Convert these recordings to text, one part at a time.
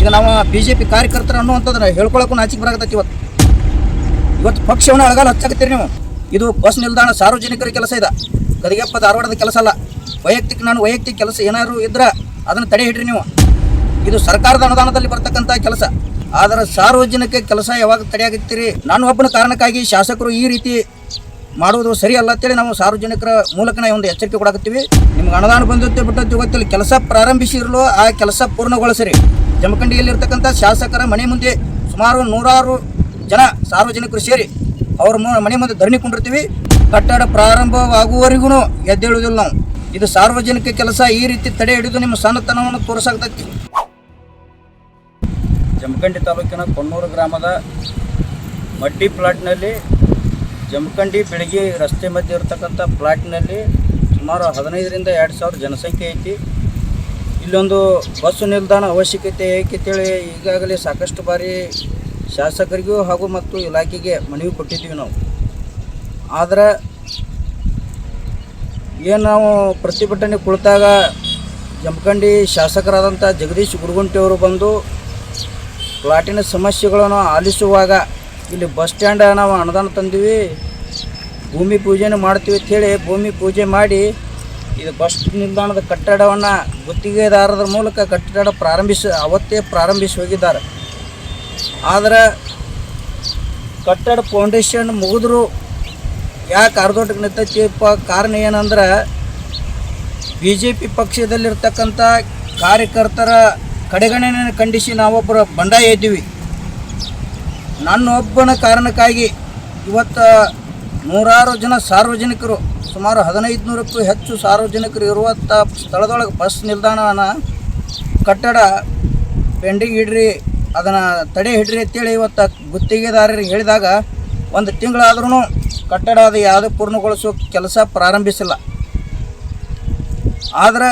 ಈಗ ನಾವು BJP ಕಾರ್ಯಕರ್ತರು ಅನ್ನುವಂಥದ್ದನ್ನ ಹೇಳ್ಕೊಳಕ್ಕೂ ನಾಚಿಕೆ ಬರಾಕತ್ತೈತಿ. ಇವತ್ತು ಪಕ್ಷವನ್ನು ಅಳಗಾಲ ಹಚ್ಚಾಕತ್ತೀರಿ ನೀವು. ಇದು ಬಸ್ ನಿಲ್ದಾಣ ಸಾರ್ವಜನಿಕರ ಕೆಲಸ ಇದೆ, ಗದಗೆಪ್ಪ ಧಾರವಾಡದ ಕೆಲಸ ಅಲ್ಲ. ವೈಯಕ್ತಿಕ ಕೆಲಸ ಏನಾದ್ರು ಇದ್ರೆ ಅದನ್ನು ತಡೆ ಹಿಡ್ರಿ ನೀವು. ಇದು ಸರ್ಕಾರದ ಅನುದಾನದಲ್ಲಿ ಬರ್ತಕ್ಕಂಥ ಕೆಲಸ, ಆದರೆ ಸಾರ್ವಜನಿಕ ಕೆಲಸ ಯಾವಾಗ ತಡೆಯಾಗುತ್ತೀರಿ? ನಾನು ಒಬ್ಬನ ಕಾರಣಕ್ಕಾಗಿ ಶಾಸಕರು ಈ ರೀತಿ ಮಾಡುವುದು ಸರಿ ಅಲ್ಲ ಅಂತೇಳಿ ನಾವು ಸಾರ್ವಜನಿಕರ ಮೂಲಕ ಒಂದು ಎಚ್ಚರಿಕೆ ಕೊಡಾಕತ್ತೀವಿ. ನಿಮ್ಗೆ ಅನುದಾನ ಬಂದತ್ತೆ ಬಿಟ್ಟದ್ದು ಗೊತ್ತಿಲ್ಲ, ಕೆಲಸ ಪ್ರಾರಂಭಿಸಿರಲು ಆ ಕೆಲಸ ಪೂರ್ಣಗೊಳಿಸಿರಿ. ಜಮಖಂಡಿಯಲ್ಲಿರ್ತಕ್ಕಂಥ ಶಾಸಕರ ಮನೆ ಮುಂದೆ ಸುಮಾರು 100 ಜನ ಸಾರ್ವಜನಿಕರು ಸೇರಿ ಅವ್ರ ಮನೆ ಮುಂದೆ ಧರಣಿ ಕೊಂಡಿರ್ತೀವಿ. ಕಟ್ಟಡ ಪ್ರಾರಂಭವಾಗುವವರೆಗೂ ಎದ್ದೇಳುವುದಿಲ್ಲ ನಾವು. ಇದು ಸಾರ್ವಜನಿಕ ಕೆಲಸ, ಈ ರೀತಿ ತಡೆ ಹಿಡಿದು ನಿಮ್ಮ ಸಣ್ಣತನವನ್ನು ತೋರಿಸಾಕ್ತೈತಿ. ಜಮಖಂಡಿ ತಾಲೂಕಿನ ಕೊಣ್ಣೂರು ಗ್ರಾಮದ ಮಡ್ಡಿ ಪ್ಲಾಟ್ನಲ್ಲಿ, ಜಮಖಂಡಿ ಬೆಳಗ್ಗೆ ರಸ್ತೆ ಮಧ್ಯೆ ಇರತಕ್ಕಂಥ ಪ್ಲಾಟ್ನಲ್ಲಿ ಸುಮಾರು 15ರಿಂದ 20,000 ಜನಸಂಖ್ಯೆ ಐತಿ. ಇಲ್ಲೊಂದು ಬಸ್ಸು ನಿಲ್ದಾಣ ಅವಶ್ಯಕತೆ ಏಕೆಂತೇಳಿ ಈಗಾಗಲೇ ಸಾಕಷ್ಟು ಬಾರಿ ಶಾಸಕರಿಗೂ ಹಾಗೂ ಮತ್ತು ಇಲಾಖೆಗೆ ಮನವಿ ಕೊಟ್ಟಿದ್ದೀವಿ ನಾವು. ಆದರೆ ಏನು ನಾವು ಪ್ರತಿಭಟನೆ ಕುಳಿತಾಗ ಜಮಖಂಡಿ ಶಾಸಕರಾದಂಥ ಜಗದೀಶ್ ಗುರುಗುಂಟೆಯವರು ಬಂದು ಪ್ಲಾಟಿನ ಸಮಸ್ಯೆಗಳನ್ನು ಆಲಿಸುವಾಗ ಇಲ್ಲಿ ಬಸ್ ಸ್ಟ್ಯಾಂಡ್ ನಾವು ಅನುದಾನ ತಂದೀವಿ, ಭೂಮಿ ಪೂಜೆನೂ ಮಾಡ್ತೀವಿ ಅಂಥೇಳಿ ಭೂಮಿ ಪೂಜೆ ಮಾಡಿ ಇದು ಬಸ್ ನಿಲ್ದಾಣದ ಕಟ್ಟಡವನ್ನು ಗುತ್ತಿಗೆದಾರರ ಮೂಲಕ ಕಟ್ಟಡ ಅವತ್ತೇ ಪ್ರಾರಂಭಿಸಿ ಹೋಗಿದ್ದಾರೆ. ಆದರೆ ಕಟ್ಟಡ ಫೌಂಡೇಶನ್ ಮುಗಿದ್ರು ಯಾಕೆ ಅರ್ಧೋಟಕ್ಕೆ ನಿಂತೈತಿಪ್ಪ? ಕಾರಣ ಏನಂದ್ರೆ BJP ಪಕ್ಷದಲ್ಲಿರ್ತಕ್ಕಂಥ ಕಾರ್ಯಕರ್ತರ ಕಡೆಗಣನೆಯನ್ನು ಖಂಡಿಸಿ ನಾವೊಬ್ಬರು ಬಂಡಾಯ ಇದ್ದೀವಿ. ನನ್ನೊಬ್ಬನ ಕಾರಣಕ್ಕಾಗಿ ಇವತ್ತು 100 ಜನ ಸಾರ್ವಜನಿಕರು, ಸುಮಾರು 1500ಕ್ಕೂ ಹೆಚ್ಚು ಸಾರ್ವಜನಿಕರು ಇರುವಂಥ ಸ್ಥಳದೊಳಗೆ ಬಸ್ ನಿಲ್ದಾಣನ ಕಟ್ಟಡ ಪೆಂಡಿಂಗ್ ಇಡ್ರಿ, ಅದನ್ನು ತಡೆ ಹಿಡ್ರಿ ಅಂತೇಳಿ ಇವತ್ತು ಗುತ್ತಿಗೆದಾರರಿಗೆ ಹೇಳಿದಾಗ 1 ತಿಂಗಳಾದ್ರೂ ಕಟ್ಟಡ ಅದು ಯಾವುದೇ ಪೂರ್ಣಗೊಳಿಸೋ ಕೆಲಸ ಪ್ರಾರಂಭಿಸಿಲ್ಲ. ಆದರೆ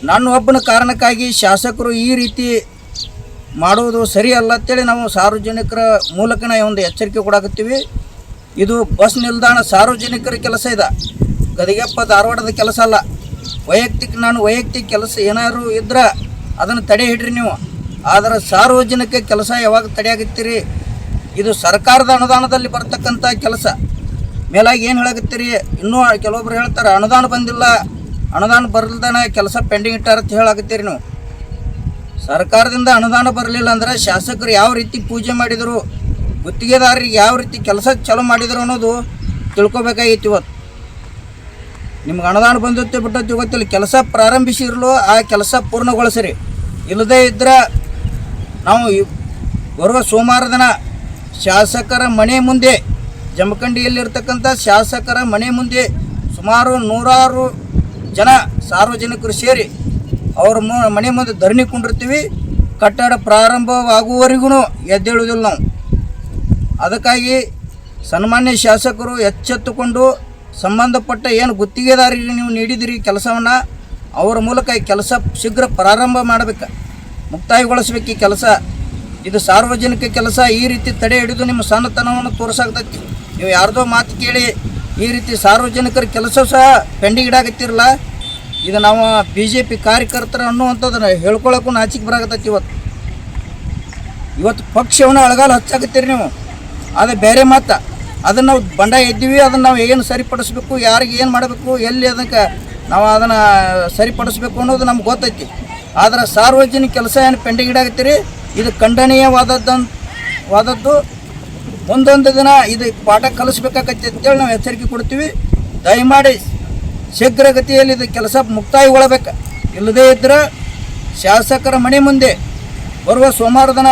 ನನ್ನ ಒಬ್ಬನ ಕಾರಣಕ್ಕಾಗಿ ಶಾಸಕರು ಈ ರೀತಿ ಮಾಡುವುದು ಸರಿ ಅಲ್ಲ ಅಂತೇಳಿ ನಾವು ಸಾರ್ವಜನಿಕರ ಮೂಲಕ ಒಂದು ಎಚ್ಚರಿಕೆ ಕೊಡಾಕತ್ತೀವಿ. ಇದು ಬಸ್ ನಿಲ್ದಾಣ ಸಾರ್ವಜನಿಕರ ಕೆಲಸ ಇದೆ, ಗದಗೆಪ್ಪ ಧಾರವಾಡದ ಕೆಲಸ ಅಲ್ಲ. ವೈಯಕ್ತಿಕ ಕೆಲಸ ಏನಾದ್ರು ಇದ್ರೆ ಅದನ್ನು ತಡೆ ಹಿಡ್ರಿ ನೀವು. ಆದರೆ ಸಾರ್ವಜನಿಕ ಕೆಲಸ ಯಾವಾಗ ತಡೆಯಾಗುತ್ತೀರಿ? ಇದು ಸರ್ಕಾರದ ಅನುದಾನದಲ್ಲಿ ಬರ್ತಕ್ಕಂಥ ಕೆಲಸ. ಮೇಲಾಗಿ ಏನು ಹೇಳಾಕತ್ತೀರಿ? ಇನ್ನೂ ಕೆಲವೊಬ್ರು ಹೇಳ್ತಾರೆ ಅನುದಾನ ಬಂದಿಲ್ಲ, ಅನುದಾನ ಬರಲ್ದಾನೆ ಕೆಲಸ ಪೆಂಡಿಂಗ್ ಇಟ್ಟಾರ ಅಂತ ಹೇಳಾಕತ್ತೀರಿ ನೀವು. ಸರ್ಕಾರದಿಂದ ಅನುದಾನ ಬರಲಿಲ್ಲ ಅಂದ್ರೆ ಶಾಸಕರು ಯಾವ ರೀತಿ ಪೂಜೆ ಮಾಡಿದರು, ಗುತ್ತಿಗೆದಾರರಿಗೆ ಯಾವ ರೀತಿ ಕೆಲಸ ಚಾಲೂ ಮಾಡಿದರು ಅನ್ನೋದು ತಿಳ್ಕೊಬೇಕಾಗಿತ್ತು. ಇವತ್ತು ನಿಮ್ಗೆ ಅನುದಾನ ಬಂದತ್ತೆ ಬಿಟ್ಟದ್ದು ಗೊತ್ತಿಲ್ಲ, ಕೆಲಸ ಪ್ರಾರಂಭಿಸಿರಲು ಆ ಕೆಲಸ ಪೂರ್ಣಗೊಳಿಸಿರಿ. ಇಲ್ಲದೇ ಇದ್ದರೆ ನಾವು ಬರುವ ಸೋಮವಾರ ದಿನ ಶಾಸಕರ ಮನೆ ಮುಂದೆ, ಜಮಖಂಡಿಯಲ್ಲಿರ್ತಕ್ಕಂಥ ಶಾಸಕರ ಮನೆ ಮುಂದೆ ಸುಮಾರು 100 ಜನ ಸಾರ್ವಜನಿಕರು ಸೇರಿ ಅವ್ರ ಮನೆ ಮುಂದೆ ಧರಣಿ ಕೊಂಡಿರ್ತೀವಿ. ಕಟ್ಟಡ ಪ್ರಾರಂಭವಾಗುವವರೆಗೂ ಎದ್ದೇಳುವುದಿಲ್ಲ ನಾವು. ಅದಕ್ಕಾಗಿ ಸನ್ಮಾನ್ಯ ಶಾಸಕರು ಎಚ್ಚೆತ್ತುಕೊಂಡು ಸಂಬಂಧಪಟ್ಟ ಏನು ಗುತ್ತಿಗೆದಾರರಿಗೆ ನೀವು ನೀಡಿದಿರಿ ಕೆಲಸವನ್ನು, ಅವರ ಮೂಲಕ ಈ ಕೆಲಸ ಶೀಘ್ರ ಪ್ರಾರಂಭ ಮಾಡಬೇಕು, ಮುಕ್ತಾಯಗೊಳಿಸ್ಬೇಕು ಈ ಕೆಲಸ. ಇದು ಸಾರ್ವಜನಿಕ ಕೆಲಸ, ಈ ರೀತಿ ತಡೆ ಹಿಡಿದು ನಿಮ್ಮ ಸಣ್ಣತನವನ್ನು ತೋರಿಸಾಕ್ತೈತಿ. ನೀವು ಯಾರ್ದೋ ಮಾತು ಕೇಳಿ ಈ ರೀತಿ ಸಾರ್ವಜನಿಕರ ಕೆಲಸ ಸಹ ಪೆಂಡಿಂಗ್ ಇಡಾಕತ್ತಿರಲ್ಲ. ಇದು ನಾವು BJP ಕಾರ್ಯಕರ್ತರು ಅನ್ನುವಂಥದ್ದನ್ನು ಹೇಳ್ಕೊಳಕ್ಕೂ ನಾಚಿಕೆ ಬರಾಕತ್ತೈತಿ. ಇವತ್ತು ಪಕ್ಷವನ್ನು ಅಳಗಾಲ ಹಚ್ಚಾಕತ್ತೀರಿ ನೀವು. ಅದು ಬೇರೆ ಮಾತು, ಅದನ್ನು ನಾವು ಬಂಡಾಯ ಇದ್ದೀವಿ. ಅದನ್ನು ನಾವು ಏನು ಸರಿಪಡಿಸ್ಬೇಕು, ಯಾರಿಗೆ ಏನು ಮಾಡಬೇಕು, ಎಲ್ಲಿ ಅದಕ್ಕೆ ನಾವು ಅದನ್ನು ಸರಿಪಡಿಸ್ಬೇಕು ಅನ್ನೋದು ನಮ್ಗೆ ಗೊತ್ತೈತಿ. ಆದರೆ ಸಾರ್ವಜನಿಕ ಕೆಲಸ ಏನು ಪೆಂಡಿಂಗ್ ಇಡಾಕತ್ತೀರಿ, ಇದು ಖಂಡನೀಯವಾದದ್ದು. ಮುಂದೊಂದು ದಿನ ಇದು ಪಾಠ ಕಲಿಸ್ಬೇಕಾಗತ್ತೆ ಅಂತೇಳಿ ನಾವು ಎಚ್ಚರಿಕೆ ಕೊಡ್ತೀವಿ. ದಯಮಾಡಿ ಶೀಘ್ರಗತಿಯಲ್ಲಿ ಇದು ಕೆಲಸ ಮುಕ್ತಾಯಗೊಳ್ಳಬೇಕು. ಇಲ್ಲದೇ ಇದ್ದರೆ ಶಾಸಕರ ಮನೆ ಮುಂದೆ ಬರುವ ಸೋಮವಾರ ದಿನ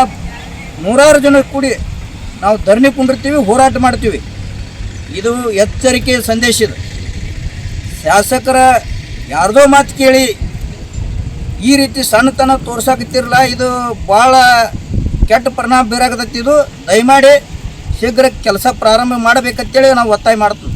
100 ಜನ ಕೂಡಿ ನಾವು ಧರಣಿ ಕೊಂಡಿರ್ತೀವಿ, ಹೋರಾಟ ಮಾಡ್ತೀವಿ. ಇದು ಎಚ್ಚರಿಕೆ ಸಂದೇಶ. ಇದು ಶಾಸಕರ ಯಾರ್ದೋ ಮಾತು ಕೇಳಿ ಈ ರೀತಿ ಸಣ್ಣತನ ತೋರ್ಸಾಕತ್ತಿರಲ್ಲ, ಇದು ಭಾಳ ಕೆಟ್ಟ ಪರಿಣಾಮ ಬೀರಾಕತ್ತೈತಿ. ಇದು ದಯಮಾಡಿ ಶೀಘ್ರ ಕೆಲಸ ಪ್ರಾರಂಭ ಮಾಡಬೇಕಂತೇಳಿ ನಾವು ಒತ್ತಾಯ ಮಾಡ್ತೀವಿ.